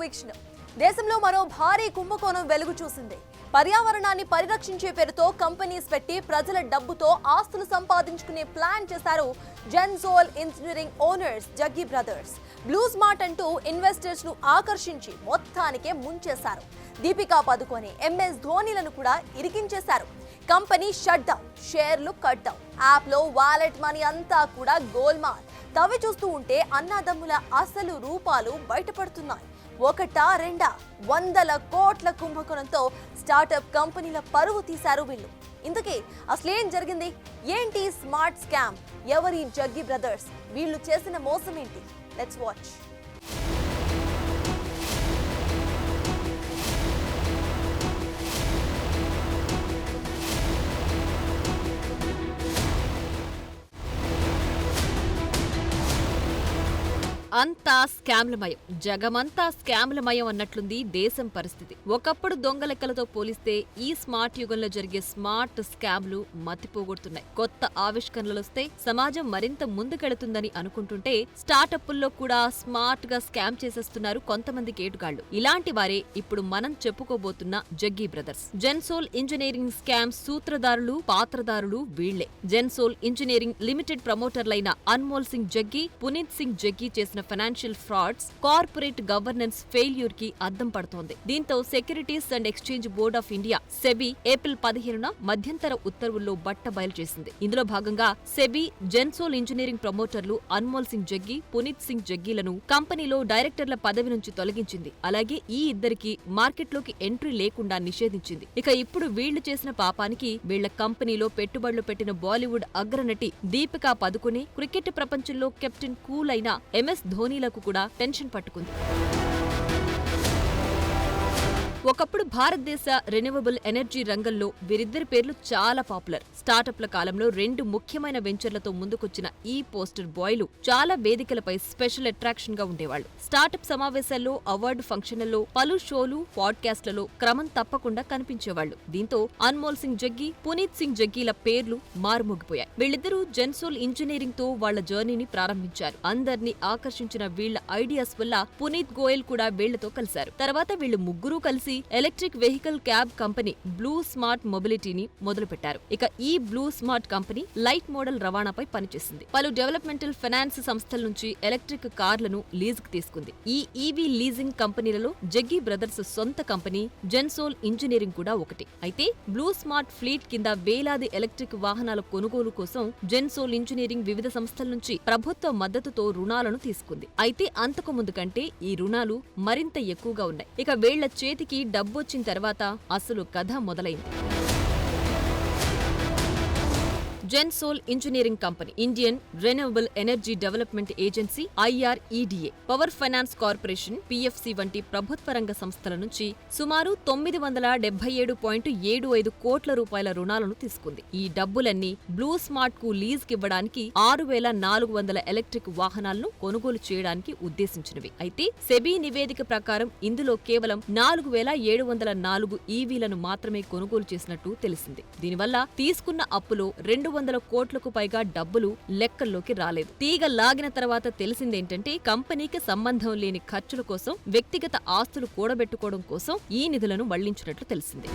వీక్షణం. దేశంలో మరో భారీ కుంభకోణం వెలుగు చూసింది. పర్యావరణాన్ని పరిరక్షించే పేరుతో కంపెనీస్ పెట్టి ప్రజల డబ్బుతో ఆస్తులు సంపాదించుకునే ప్లాన్ చేశారు Gensol Engineering owners Jaggi brothers. BluSmart అంటూ ఇన్వెస్టర్స్ ను ఆకర్షించి మొత్తానికే ముంచేశారు. దీపికా పదుకొనే, ఎంఎస్ ధోనీలను కూడా ఇరికించేశారు. కంపెనీ షట్ డౌన్, షేర్లు కట్ డౌన్, యాప్ లో వాలెట్ మనీ అంతా కూడా గోల్మాల్. తవ్వి చూస్తూ ఉంటే అన్నదమ్ముల అసలు రూపాలు బయటపడుతున్నాయి. ఒకటా రెండా, 100ల కోట్ల కుంభకోణంతో స్టార్టప్ కంపెనీల పరువు తీశారు వీళ్ళు. ఇందుకే అసలేం జరిగింది? ఏంటి స్మార్ట్ స్కామ్? ఎవరి జగ్గీ బ్రదర్స్? వీళ్ళు చేసిన మోసం ఏంటి? Let's watch. అంతా స్కామ్లమయం, జగమంతా స్కామ్లమయం అన్నట్లుంది దేశం పరిస్థితి. ఒకప్పుడు దొంగ లెక్కలతో పోలిస్తే ఈ స్మార్ట్ యుగంలో జరిగే స్మార్ట్ స్కామ్లు మతిపోగొడుతున్నాయి. కొత్త ఆవిష్కరణలొస్తే సమాజం మరింత ముందుకెళుతుందని అనుకుంటుంటే స్టార్టప్పుల్లో కూడా స్మార్ట్ గా స్కామ్ చేసేస్తున్నారు కొంతమంది కేటుగాళ్లు. ఇలాంటి వారే ఇప్పుడు మనం చెప్పుకోబోతున్న Jaggi brothers. Gensol Engineering scam సూత్రధారులు, పాత్రధారులు వీళ్లే. జెన్సోల్ ఇంజనీరింగ్ లిమిటెడ్ ప్రమోటర్లైన అన్మోల్ సింగ్ జగ్గీ, పునీత్ సింగ్ జగ్గీ చేసిన financial frauds corporate governance failure కి అద్దం పడుతోంది. దీంతో Securities and Exchange Board of India SEBI April 15న మధ్యంతర ఉత్తర్వుల్లో బట్టబయలు చేసింది. ఇందులో భాగంగా సెబీ జెన్సోల్ ఇంజనీరింగ్ ప్రమోటర్లు అన్మోల్ సింగ్ జగ్గీ, పునీత్ సింగ్ జగ్గీలను కంపెనీలో డైరెక్టర్ల పదవి నుంచి తొలగించింది. అలాగే ఈ ఇద్దరికి మార్కెట్లోకి ఎంట్రీ లేకుండా నిషేధించింది. ఇక ఇప్పుడు వీళ్లు చేసిన పాపానికి వీళ్ల కంపెనీలో పెట్టుబడులు పెట్టిన బాలీవుడ్ అగ్రనటి దీపికా పదుకొనే, క్రికెట్ ప్రపంచంలో కెప్టెన్ కూల్ అయిన ఎంఎస్ ధోనీలకు కూడా టెన్షన్ పట్టుకుంది. ఒకప్పుడు భారతదేశ రెన్యూవబుల్ ఎనర్జీ రంగంలో వీరిద్దరి పేర్లు చాలా పాపులర్. స్టార్టప్ల కాలంలో 2 ముఖ్యమైన వెంచర్లతో ముందుకొచ్చిన ఈ పోస్టర్ బాయ్లు చాలా వేదికలపై స్పెషల్ అట్రాక్షన్ గా ఉండేవాళ్లు. స్టార్టప్ సమావేశాల్లో, అవార్డు ఫంక్షన్లలో, పలు షోలు, పాడ్కాస్ట్లలో క్రమం తప్పకుండా కనిపించేవాళ్లు. దీంతో అన్మోల్ సింగ్ జగ్గీ, పునీత్ సింగ్ జగ్గీల పేర్లు మారుమోగిపోయాయి. వీళ్ళిద్దరూ జెన్సోల్ ఇంజనీరింగ్ తో వాళ్ల జర్నీని ప్రారంభించారు. అందర్నీ ఆకర్షించిన వీళ్ల ఐడియాస్ వల్ల పునీత్ గోయల్ కూడా వీళ్లతో కలిశారు. తర్వాత వీళ్లు ముగ్గురూ కలిసి electric vehicle cab company BluSmart మొబిలిటీని మొదలుపెట్టారు. ఇక ఈ BluSmart company light model రవాణాపై పనిచేసింది. పలు డెవలప్మెంటల్ ఫైనాన్స్ సంస్థల నుంచి ఎలక్ట్రిక్ కార్లను లీజుకు తీసుకుంది. ఈ ఈవీ లీజింగ్ కంపెనీలలో జగ్గీ బ్రదర్స్ సొంత కంపెనీ జెన్సోల్ ఇంజనీరింగ్ కూడా ఒకటి. అయితే బ్లూ స్మార్ట్ ఫ్లీట్ కింద వేలాది ఎలక్ట్రిక్ వాహనాల కొనుగోలు కోసం జెన్సోల్ ఇంజనీరింగ్ వివిధ సంస్థల నుంచి ప్రభుత్వ మద్దతుతో రుణాలను తీసుకుంది. అయితే అంతకు ముందు కంటే ఈ రుణాలు మరింత ఎక్కువగా ఉన్నాయి. ఇక వీళ్ల చేతికి డబ్బొచ్చిన తర్వాత అసలు కథ మొదలైంది. Gensol Engineering company, Indian Renewable Energy Development Agency IREDA, Power Finance Corporation PFC వంటి ప్రభుత్వ రంగ సంస్థల నుంచి సుమారు 977.75 కోట్ల రూపాయల రుణాలను తీసుకుంది. ఈ డబ్బులన్నీ బ్లూ స్మార్ట్ కు లీజ్ కివ్వడానికి 6,400 ఎలక్ట్రిక్ వాహనాలను కొనుగోలు చేయడానికి ఉద్దేశించినవి. అయితే సెబీ నివేదిక ప్రకారం ఇందులో కేవలం 4,704 ఈవీలను మాత్రమే కొనుగోలు చేసినట్టు తెలిసింది. దీనివల్ల తీసుకున్న అప్పులో 200 కోట్లకు పైగా డబ్బులు లెక్కల్లోకి రాలేదు. తీగ లాగిన తర్వాత తెలిసిందేంటంటే కంపెనీకి సంబంధం లేని ఖర్చుల కోసం, వ్యక్తిగత ఆస్తులు కూడబెట్టుకోవడం కోసం ఈ నిధులను మళ్లించినట్లు తెలిసింది.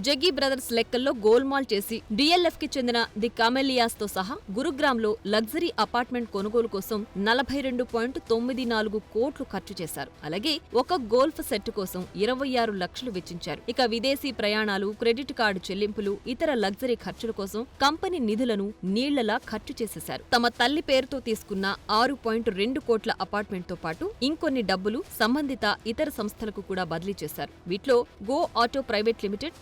జగ్గీ బ్రదర్స్ లెక్కల్లో గోల్మాల్ చేసి DLF కి చెందిన ది కామెలియాస్ తో సహా గురుగ్రామ్లో లగ్జరీ అపార్ట్మెంట్ కొనుగోలు కోసం 42.94 కోట్లు ఖర్చు చేశారు. అలాగే ఒక గోల్ఫ్ సెట్ కోసం 26 లక్షలు వెచ్చించారు. ఇక విదేశీ ప్రయాణాలు, క్రెడిట్ కార్డు చెల్లింపులు, ఇతర లగ్జరీ ఖర్చుల కోసం కంపెనీ నిధులను నీళ్లలా ఖర్చు చేసేశారు. తమ తల్లి పేరుతో తీసుకున్న 6.2 కోట్ల అపార్ట్మెంట్ తో పాటు ఇంకొన్ని డబ్బులు సంబంధిత ఇతర సంస్థలకు కూడా బదిలీ చేశారు. వీటిలో go auto private limited,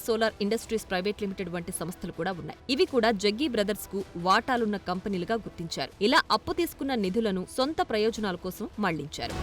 solar industries private limited వంటి సంస్థలు కూడా ఉన్నాయి. ఇవి కూడా జగ్గీ బ్రదర్స్ కు వాటాలున్న కంపెనీలుగా గుర్తించారు. ఇలా అప్పు తీసుకున్న నిధులను సొంత ప్రయోజనాల కోసం మళ్లించారు.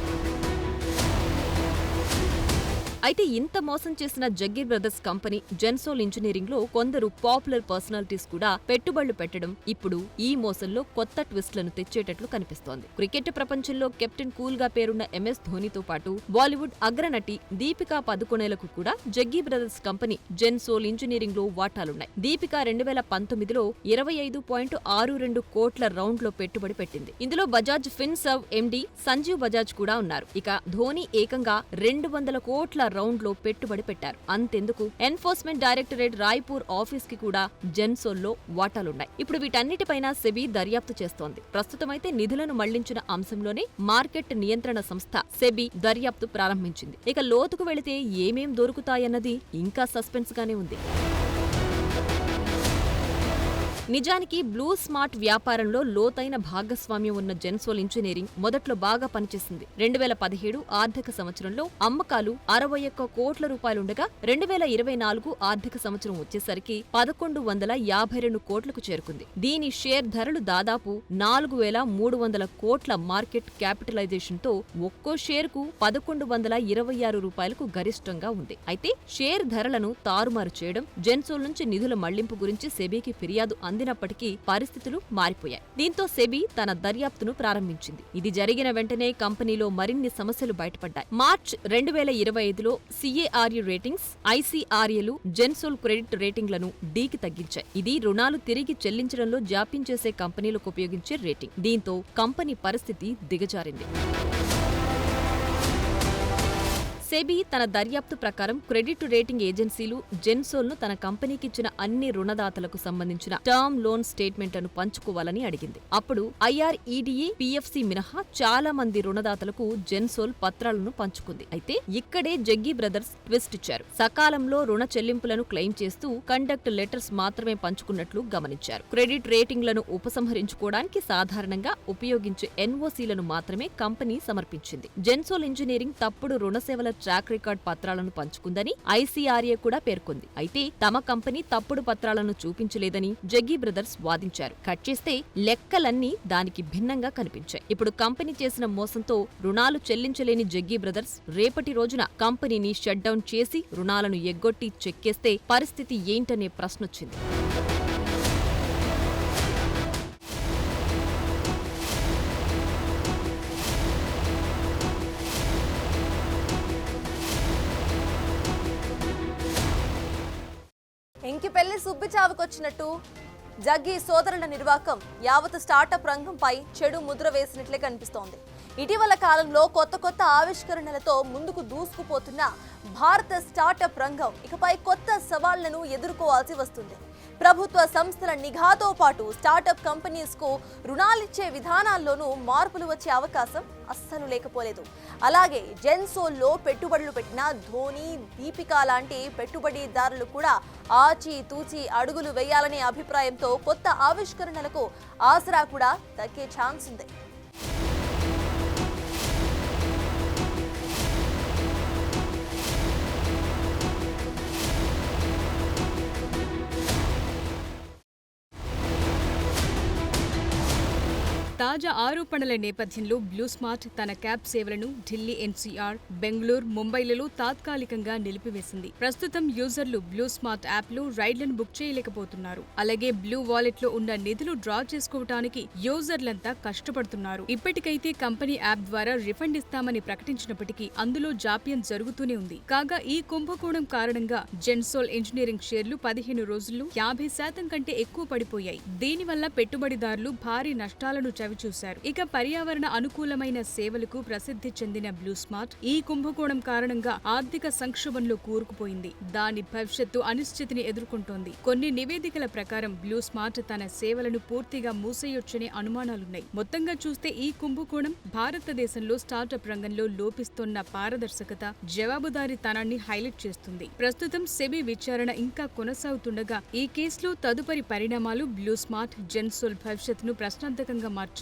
అయితే ఇంత మోసం చేసిన జగ్గీర్ బ్రదర్స్ కంపెనీ జెన్సోల్ ఇంజనీరింగ్ లో కొందరు పాపులర్ పర్సనాలిటీస్ కూడా పెట్టుబడులు పెట్టడం ఇప్పుడు ఈ మోసంలో కొత్త ట్విస్ట్లను తెచ్చేటట్లు కనిపిస్తోంది. క్రికెట్ ప్రపంచంలో కెప్టెన్ కూల్ గా పేరున్న MS ధోనీతో పాటు బాలీవుడ్ అగ్రనటి దీపికా పదుకొణేలకు కూడా జగ్గీర్ బ్రదర్స్ కంపెనీ జెన్సోల్ ఇంజనీరింగ్ లో వాటాలున్నాయి. దీపికా 2019లో 25.62 కోట్ల రౌండ్ లో పెట్టుబడి పెట్టింది. ఇందులో బజాజ్ ఫిన్సర్వ్ MD సంజీవ్ బజాజ్ కూడా ఉన్నారు. ఇక ధోనీ ఏకంగా 200 కోట్ల రౌండ్ లో పెట్టుబడి పెట్టారు. అంతెందుకు, ఎన్ఫోర్స్మెంట్ డైరెక్టరేట్ రాయ్పూర్ ఆఫీస్ కి కూడా జెన్సోల్లో వాటాలున్నాయి. ఇప్పుడు వీటన్నిటిపైన సెబీ దర్యాప్తు చేస్తోంది. ప్రస్తుతమైతే నిధులను మళ్లించిన అంశంలోనే మార్కెట్ నియంత్రణ సంస్థ సెబీ దర్యాప్తు ప్రారంభించింది. ఇక లోతుకు వెళితే ఏమేం దొరుకుతాయన్నది ఇంకా సస్పెన్స్ గానే ఉంది. నిజానికి బ్లూ స్మార్ట్ వ్యాపారంలో లోతైన భాగస్వామ్యం ఉన్న జెన్సోల్ ఇంజనీరింగ్ మొదట్లో బాగా పనిచేసింది. 2017 ఆర్థిక సంవత్సరంలో అమ్మకాలు 61 కోట్ల రూపాయలుండగా 2024 ఆర్థిక సంవత్సరం వచ్చేసరికి 1152 కోట్లకు చేరుకుంది. దీని షేర్ ధరలు దాదాపు 4300 కోట్ల మార్కెట్ క్యాపిటలైజేషన్ తో ఒక్కో షేరుకు 1126 రూపాయలకు గరిష్టంగా ఉంది. అయితే షేర్ ధరలను తారుమారు చేయడం, జెన్సోల్ నుంచి నిధుల మళ్లింపు గురించి సెబీకి ఫిర్యాదు అందినప్పటికీ పరిస్థితులు మారిపోయాయి. దీంతో సెబీ తన దర్యాప్తును ప్రారంభించింది. ఇది జరిగిన వెంటనే కంపెనీలో మరిన్ని సమస్యలు బయటపడ్డాయి. మార్చ్ 2025లో CARE రేటింగ్స్, ICRAలు జెన్సోల్ క్రెడిట్ రేటింగ్లను Dకి తగ్గించాయి. ఇది రుణాలు తిరిగి చెల్లించడంలో జాప్యం చేసే కంపెనీలకు ఉపయోగించే రేటింగ్. దీంతో కంపెనీ పరిస్థితి దిగజారింది. సెబీ తన దర్యాప్తు ప్రకారం క్రెడిట్ రేటింగ్ ఏజెన్సీలు జెన్సోల్ను తన కంపెనీకిచ్చిన అన్ని రుణదాతలకు సంబంధించిన టర్మ్ లోన్ స్టేట్మెంట్లను పంచుకోవాలని అడిగింది. అప్పుడు IREDA, PFC మినహా చాలా మంది రుణదాతలకు జెన్సోల్ పత్రాలను పంచుకుంది. అయితే ఇక్కడే జగ్గీ బ్రదర్స్ ట్విస్ట్ ఇచ్చారు. సకాలంలో రుణ చెల్లింపులను క్లెయిమ్ చేస్తూ కండక్ట్ లెటర్స్ మాత్రమే పంచుకున్నట్లు గమనించారు. క్రెడిట్ రేటింగ్లను ఉపసంహరించుకోవడానికి సాధారణంగా ఉపయోగించే NOCలను మాత్రమే కంపెనీ సమర్పించింది. జెన్సోల్ ఇంజనీరింగ్ తప్పుడు రుణ సేవల ట్రాక్ రికార్డ్ పత్రాలను పంచుకుందని ICRA కూడా పేర్కొంది. అయితే తమ కంపెనీ తప్పుడు పత్రాలను చూపించలేదని జగ్గీ బ్రదర్స్ వాదించారు. కట్ చేస్తే లెక్కలన్నీ దానికి భిన్నంగా కనిపించాయి. ఇప్పుడు కంపెనీ చేసిన మోసంతో రుణాలు చెల్లించలేని జగ్గీ బ్రదర్స్ రేపటి రోజున కంపెనీని షట్ డౌన్ చేసి రుణాలను ఎగ్గొట్టి చెక్కేస్తే పరిస్థితి ఏంటనే ప్రశ్నొచ్చింది. ఇంకి పెళ్లి సుబ్బి చావుకొచ్చినట్టు జగ్గీ సోదరుల నిర్వాకం యావత్ స్టార్టప్ రంగంపై చెడు ముద్ర వేసినట్లే కనిపిస్తోంది. ఇటీవల కాలంలో కొత్త ఆవిష్కరణలతో ముందుకు దూసుకుపోతున్న భారత స్టార్టప్ రంగం ఇకపై కొత్త సవాళ్లను ఎదుర్కోవాల్సి వస్తుంది. ప్రభుత్వ సంస్థల నిఘాతో పాటు స్టార్టప్ కంపెనీస్ కు రుణాలిచ్చే విధానాల్లోనూ మార్పులు వచ్చే అవకాశం అస్సలు లేకపోలేదు. అలాగే జెన్సోల్లో పెట్టుబడులు పెట్టిన ధోనీ, దీపికా లాంటి పెట్టుబడిదారులు కూడా ఆచితూచి అడుగులు వేయాలనే అభిప్రాయంతో కొత్త ఆవిష్కరణలకు ఆసరా కూడా దక్కే ఛాన్స్ ఉంది. తాజా ఆరోపణల నేపథ్యంలో బ్లూ స్మార్ట్ తన క్యాబ్ సేవలను ఢిల్లీ NCR, బెంగళూరు, ముంబైలలో తాత్కాలికంగా నిలిపివేసింది. ప్రస్తుతం యూజర్లు బ్లూ స్మార్ట్ యాప్లో రైడ్లను బుక్ చేయలేకపోతున్నారు. అలాగే బ్లూ వాలెట్లో ఉన్న నిధులు డ్రా చేసుకోవటానికి యూజర్లంతా కష్టపడుతున్నారు. ఇప్పటికైతే కంపెనీ యాప్ ద్వారా రిఫండ్ ఇస్తామని ప్రకటించినప్పటికీ అందులో జాప్యం జరుగుతూనే ఉంది. కాగా ఈ కుంభకోణం కారణంగా జెన్సోల్ ఇంజనీరింగ్ షేర్లు 15 రోజుల్లో 50% కంటే ఎక్కువ పడిపోయాయి. దీనివల్ల పెట్టుబడిదారులు భారీ నష్టాలను చవిచూశారు. ఇక పర్యావరణ అనుకూలమైన సేవలకు ప్రసిద్ధి చెందిన బ్లూ స్మార్ట్ ఈ కుంభకోణం కారణంగా ఆర్థిక సంక్షోభంలో కూరుకుపోయింది. దాని భవిష్యత్తు అనిశ్చితిని ఎదుర్కొంటోంది. కొన్ని నివేదికల ప్రకారం బ్లూ స్మార్ట్ తన సేవలను పూర్తిగా మూసేయొచ్చనే అనుమానాలున్నాయి. మొత్తంగా చూస్తే ఈ కుంభకోణం భారతదేశంలో స్టార్టప్ రంగంలో లోపిస్తోన్న పారదర్శకత, జవాబుదారీతనాన్ని హైలైట్ చేస్తుంది. ప్రస్తుతం సెబీ విచారణ ఇంకా కొనసాగుతుండగా ఈ కేసులో తదుపరి పరిణామాలు బ్లూ స్మార్ట్, జెన్సోల్ భవిష్యత్తును ప్రశ్నార్థకంగా మార్చాయి.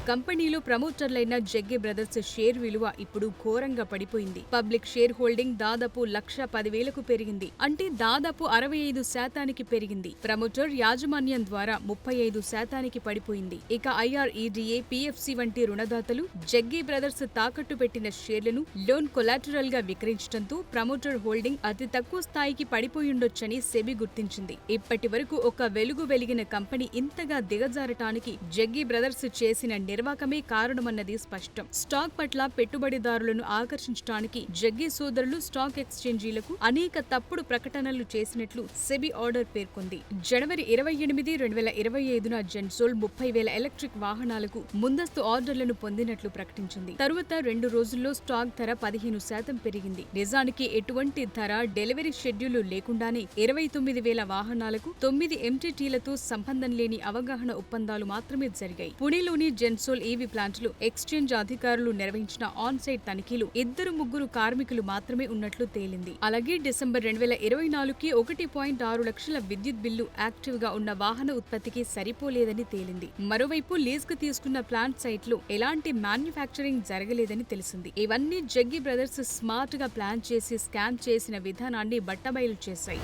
కంపెనీలో ప్రమోటర్లైన జగ్గీ బ్రదర్స్ షేర్ విలువ ఇప్పుడు ఘోరంగా పడిపోయింది. పబ్లిక్ షేర్ హోల్డింగ్ దాదాపు 1,10,000కు పెరిగింది. అంటే దాదాపు 65% పెరిగింది. ప్రమోటర్ యాజమాన్యం ద్వారా 35% పడిపోయింది. ఇక IREDA, PFC వంటి రుణదాతలు జగ్గీ బ్రదర్స్ తాకట్టు పెట్టిన షేర్లను లోన్ కొలాటరల్ గా విక్రయించడంతో ప్రమోటర్ హోల్డింగ్ అతి తక్కువ స్థాయికి పడిపోయుండొచ్చని సెబీ గుర్తించింది. ఇప్పటి వరకు ఒక వెలుగు వెలిగిన కంపెనీ ఇంతగా దిగజారటానికి జగ్గీ బ్రదర్స్ చేసిన నిర్వాకమే కారణమన్నది స్పష్టం. స్టాక్ పట్ల పెట్టుబడిదారులను ఆకర్షించడానికి జగ్గీ సోదరులు స్టాక్ ఎక్స్చేంజీలకు అనేక తప్పుడు ప్రకటనలు చేసినట్లు సెబీ ఆర్డర్ పేర్కొంది. జనవరి 28, 2025న జెన్సోల్ 30,000 ఎలక్ట్రిక్ వాహనాలకు ముందస్తు ఆర్డర్లను పొందినట్లు ప్రకటించింది. తరువాత 2 రోజుల్లో స్టాక్ ధర 15% పెరిగింది. నిజానికి ఎటువంటి ధర, డెలివరీ షెడ్యూల్ లేకుండానే 29,000 వాహనాలకు 9 MTTలతో సంబంధం లేని అవగాహన ఒప్పందాలు మాత్రమే జరిగాయి. పుణేలోని జెన్సోల్ EV ప్లాంట్లో ఎక్స్చేంజ్ అధికారులు నిర్వహించిన ఆన్ సైట్ తనిఖీలు 2-3 కార్మికులు మాత్రమే ఉన్నట్లు తేలింది. అలాగే డిసెంబర్ 2024కి 1.6 లక్షల విద్యుత్ బిల్లు యాక్టివ్ గా ఉన్న వాహన ఉత్పత్తికి సరిపోలేదని తేలింది. మరోవైపు లీజ్ కు తీసుకున్న ప్లాంట్ సైట్ లో ఎలాంటి మ్యానుఫ్యాక్చరింగ్ జరగలేదని తెలిసింది. ఇవన్నీ జగ్గీ బ్రదర్స్ స్మార్ట్ గా ప్లాన్ చేసి స్కామ్ చేసిన విధానాన్ని బట్టబయలు చేశాయి.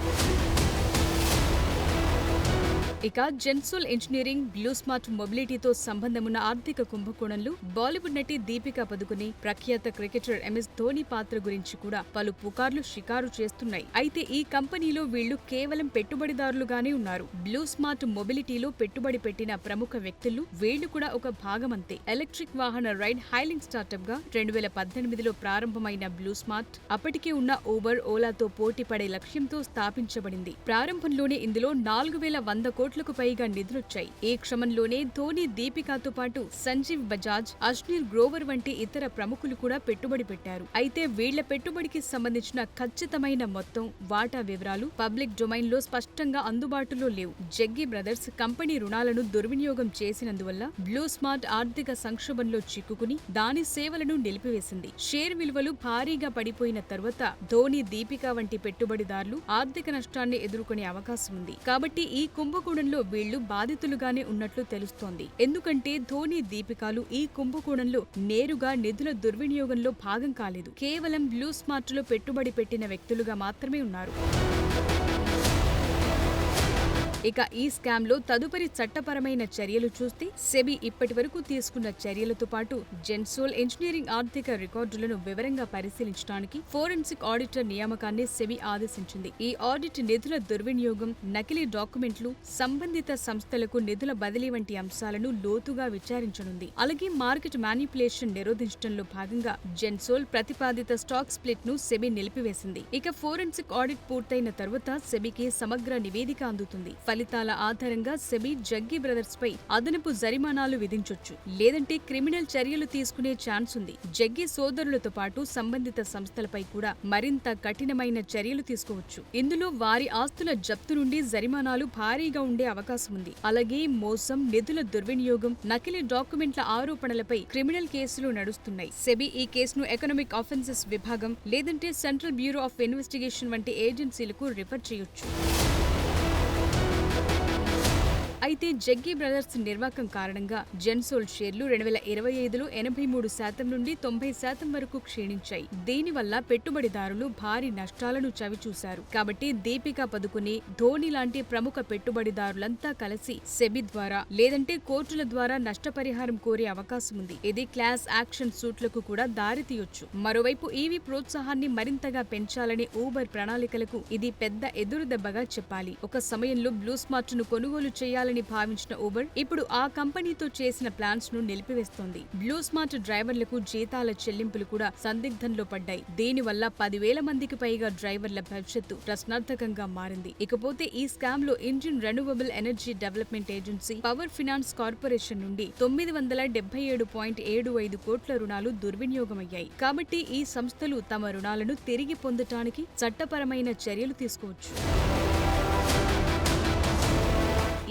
ఇక జెన్సోల్ ఇంజనీరింగ్, బ్లూ స్మార్ట్ మొబిలిటీతో సంబంధమున్న ఆర్థిక కుంభకోణంలో బాలీవుడ్ నటి దీపికా పదుకునే, ప్రఖ్యాత క్రికెటర్ MS ధోని పాత్ర గురించి కూడా పలు పుకార్లు షికారు చేస్తున్నాయి. అయితే ఈ కంపెనీలో వీళ్లు కేవలం పెట్టుబడిదారులుగానే ఉన్నారు. బ్లూ స్మార్ట్ మొబిలిటీలో పెట్టుబడి పెట్టిన ప్రముఖ వ్యక్తులు వీళ్లు కూడా ఒక భాగమంతే. ఎలక్ట్రిక్ వాహన రైడ్ హైలింగ్ స్టార్టప్ గా 2018లో ప్రారంభమైన బ్లూ స్మార్ట్ అప్పటికే ఉన్న ఊబర్, ఓలాతో పోటీ పడే లక్ష్యంతో స్థాపించబడింది. ప్రారంభంలోనే ఇందులో 4,100 కోట్లకు పైగా నిధులొచ్చాయి. ఈ క్రమంలోనే ధోని, దీపికాతో పాటు సంజీవ్ బజాజ్, అజ్నీర్ గ్రోవర్ వంటి ఇతర ప్రముఖులు కూడా పెట్టుబడి పెట్టారు. అయితే వీళ్ల పెట్టుబడికి సంబంధించిన ఖచ్చితమైన మొత్తం, వాటా వివరాలు పబ్లిక్ డొమైన్ లో స్పష్టంగా అందుబాటులో లేవు. జగ్గీ బ్రదర్స్ కంపెనీ రుణాలను దుర్వినియోగం చేసినందువల్ల బ్లూ స్మార్ట్ ఆర్థిక సంక్షోభంలో చిక్కుకుని దాని సేవలను నిలిపివేసింది. షేర్ విలువలు భారీగా పడిపోయిన తరువాత ధోని, దీపిక వంటి పెట్టుబడిదారులు ఆర్థిక నష్టాన్ని ఎదుర్కొనే అవకాశం ఉంది. కాబట్టి ఈ కుంభకోణంలో వీళ్లు బాధితులుగానే ఉన్నట్లు తెలుస్తోంది. ఎందుకంటే ధోని, దీపికాలు ఈ కుంభకోణంలో నేరుగా నిధుల దుర్వినియోగంలో భాగం కాలేదు. కేవలం బ్లూ స్మార్ట్ లో పెట్టుబడి పెట్టిన వ్యక్తులుగా మాత్రమే ఉన్నారు. ఇక ఈ స్కామ్ లో తదుపరి చట్టపరమైన చర్యలు చూస్తే సెబీ ఇప్పటి వరకు తీసుకున్న చర్యలతో పాటు జెన్సోల్ ఇంజనీరింగ్ ఆర్థిక రికార్డులను వివరంగా పరిశీలించడానికి ఫోరెన్సిక్ ఆడిటర్ నియామకాన్ని సెబీ ఆదేశించింది. ఈ ఆడిట్ నిధుల దుర్వినియోగం, నకిలీ డాక్యుమెంట్లు, సంబంధిత సంస్థలకు నిధుల బదిలీ వంటి అంశాలను లోతుగా విచారించనుంది. అలాగే మార్కెట్ మ్యానిపులేషన్ నిరోధించడంలో భాగంగా జెన్సోల్ ప్రతిపాదిత స్టాక్ స్ప్లిట్ ను సెబీ నిలిపివేసింది. ఇక ఫోరెన్సిక్ ఆడిట్ పూర్తయిన తరువాత సెబీకి సమగ్ర నివేదిక అందుతుంది. ఫలితాల ఆధారంగా సెబీ జగ్గీ బ్రదర్స్ పై అదనపు జరిమానాలు విధించొచ్చు, లేదంటే క్రిమినల్ చర్యలు తీసుకునే ఛాన్స్ ఉంది. జగ్గీ సోదరులతో పాటు సంబంధిత సంస్థలపై కూడా మరింత కఠినమైన చర్యలు తీసుకోవచ్చు. ఇందులో వారి ఆస్తుల జప్తు నుండి జరిమానాలు భారీగా ఉండే అవకాశం ఉంది. అలాగే మోసం, నిధుల దుర్వినియోగం, నకిలీ డాక్యుమెంట్ల ఆరోపణలపై క్రిమినల్ కేసులు నడుస్తున్నాయి. సెబీ ఈ కేసును ఎకనామిక్ ఆఫెన్సెస్ విభాగం లేదంటే సెంట్రల్ బ్యూరో ఆఫ్ ఇన్వెస్టిగేషన్ వంటి ఏజెన్సీలకు రిఫర్ చేయొచ్చు. అయితే జగ్గీ బ్రదర్స్ నిర్వాకం కారణంగా జెన్సోల్ షేర్లు 2025లో 83% నుండి 90% వరకు క్షీణించాయి. దీనివల్ల పెట్టుబడిదారులు భారీ నష్టాలను చవిచూశారు. కాబట్టి దీపికా పదుకునే, ధోని లాంటి ప్రముఖ పెట్టుబడిదారులంతా కలిసి సెబీ ద్వారా లేదంటే కోర్టుల ద్వారా నష్టపరిహారం కోరే అవకాశం ఉంది. ఇది క్లాస్ యాక్షన్ సూట్లకు కూడా దారితీయొచ్చు. మరోవైపు ఈవీ ప్రోత్సాహాన్ని మరింతగా పెంచాలనే ఊబర్ ప్రణాళికలకు ఇది పెద్ద ఎదురుదెబ్బగా చెప్పాలి. ఒక సమయంలో బ్లూ స్మార్ట్ ను కొనుగోలు చేయాలని భావించిన ఊబర్ ఇప్పుడు ఆ కంపెనీతో చేసిన ప్లాన్స్ ను నిలిపివేస్తోంది. బ్లూ స్మార్ట్ డ్రైవర్లకు జీతాల చెల్లింపులు కూడా సందిగ్ధంలో పడ్డాయి. దీనివల్ల 10,000 మందికి పైగా డ్రైవర్ల భవిష్యత్తు ప్రశ్నార్థకంగా మారింది. ఇకపోతే ఈ స్కామ్ లో Indian Renewable Energy Development agency, power Finance corporation నుండి 977.75 కోట్ల రుణాలు దుర్వినియోగమయ్యాయి. కాబట్టి ఈ సంస్థలు తమ రుణాలను తిరిగి పొందటానికి చట్టపరమైన చర్యలు తీసుకోవచ్చు.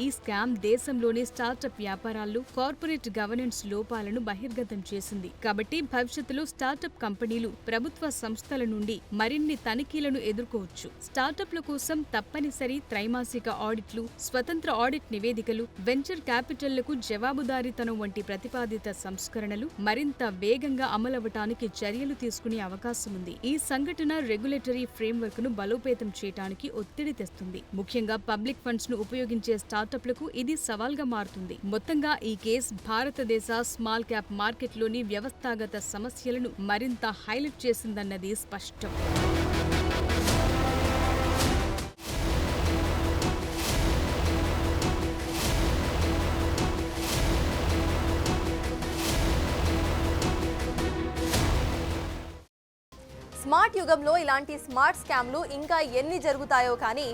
ఈ స్కామ్ దేశంలోని స్టార్టప్ వ్యాపారాల్లో కార్పొరేట్ గవర్నెన్స్ లోపాలను బహిర్గతం చేసింది. కాబట్టి భవిష్యత్తులో స్టార్టప్ కంపెనీలు ప్రభుత్వ సంస్థల నుండి మరిన్ని తనిఖీలను ఎదుర్కోవచ్చు. స్టార్టప్ల కోసం తప్పనిసరి త్రైమాసిక ఆడిట్లు, స్వతంత్ర ఆడిట్ నివేదికలు, వెంచర్ క్యాపిటళ్లకు జవాబుదారీతనం వంటి ప్రతిపాదిత సంస్కరణలు మరింత వేగంగా అమలవటానికి చర్యలు తీసుకునే అవకాశం ఉంది. ఈ సంఘటన రెగ్యులేటరీ ఫ్రేమ్వర్క్ ను బలోపేతం చేయడానికి ఒత్తిడి తెస్తుంది. ముఖ్యంగా పబ్లిక్ ఫండ్స్ ను ఉపయోగించే స్టార్టప్లకు ఇది సవాల్గా మారుతుంది. మొత్తంగా ఈ కేసు భారతదేశ స్మాల్ క్యాప్ మార్కెట్లోని వ్యవస్థాగత సమస్యలను మరింత హైలైట్ చేసిందన్నది స్పష్టం. స్మార్ట్ యుగంలో ఇలాంటి స్మార్ట్ స్కామ్లు ఇంకా ఎన్ని జరుగుతాయో కానీ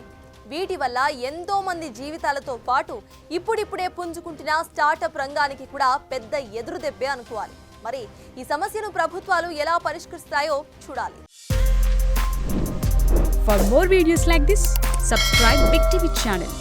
వీటి వల్ల ఎంతో మంది జీవితాలతో పాటు ఇప్పుడిప్పుడే పుంజుకుంటున్న స్టార్టప్ రంగానికి కూడా పెద్ద ఎదురుదెబ్బే అనుకోవాలి. మరి ఈ సమస్యను ప్రభుత్వాలు ఎలా పరిష్కరిస్తాయో చూడాలి. For more videos like this, subscribe Big TV channel.